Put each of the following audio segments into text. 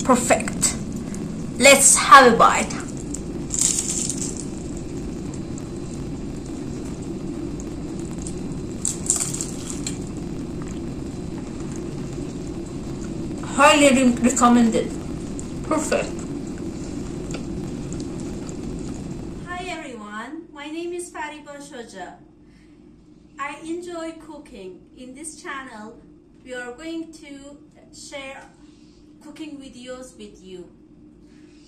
Perfect. Let's have a bite. Highly recommended. Perfect. Hi everyone, my name is Xuxiao. I enjoy cooking. In this channel, we are going to share cooking videos with you.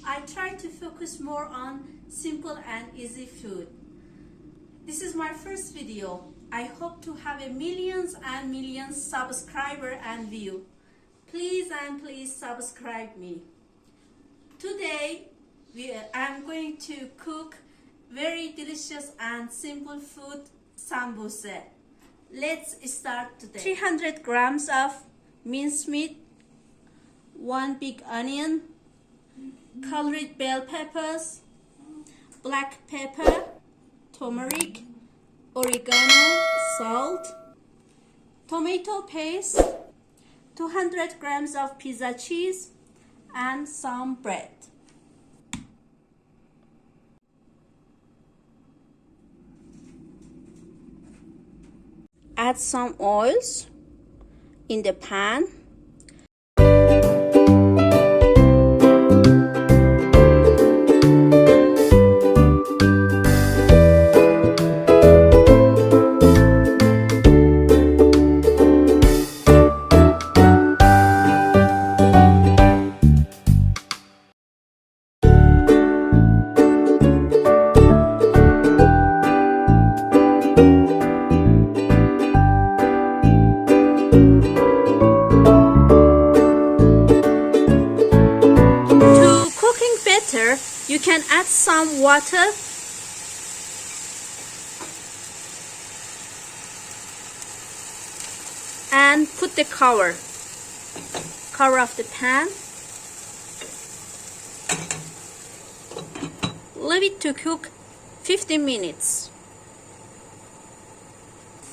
I try to focus more on simple and easy food. This is my first video. I hope to have a millions and millions subscriber and view. Please subscribe me. Today I'm going to cook very delicious and simple food, sambuse. Let's start today. 300 grams of minced meat, 1 big onion, colored bell peppers, black pepper, turmeric, oregano, salt, tomato paste, 200 grams of pizza cheese, and some bread. Add some oils in the pan. You can add some water and put the cover of the pan. Leave it to cook 15 minutes.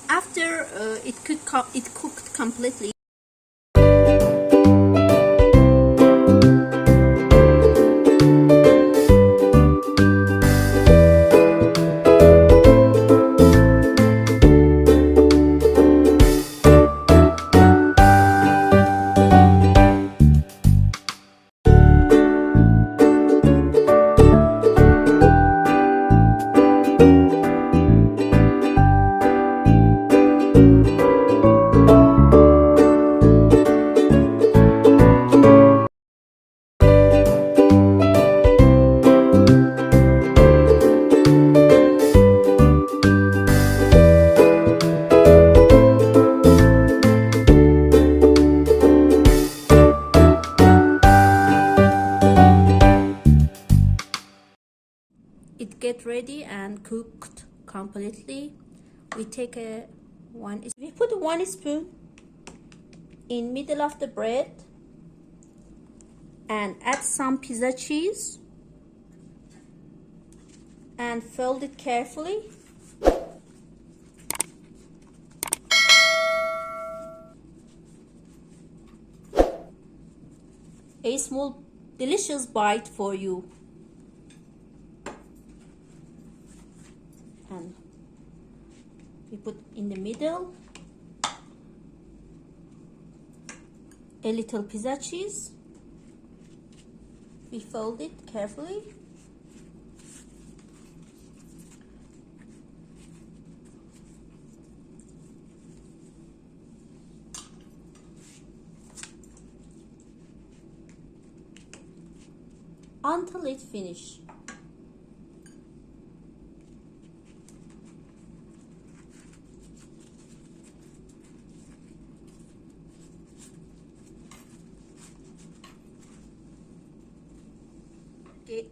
After it cooked completely, it get ready and cooked completely. We take we put 1 spoon in middle of the bread and add some pizza cheese and fold it carefully. A small delicious bite for you. And we put in the middle a little pizza cheese. We fold it carefully. Until it finishes.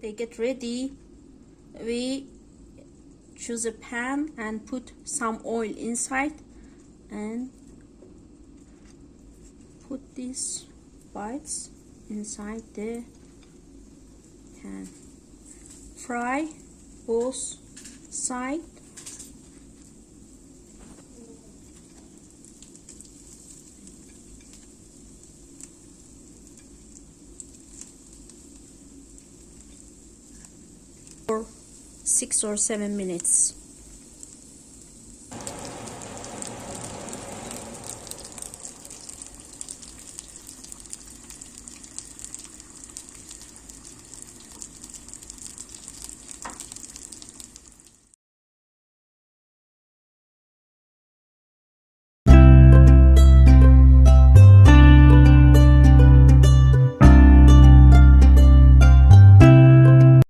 They get ready. We choose a pan and put some oil inside and put these bites inside the pan. Fry both sides. For 6 or 7 minutes.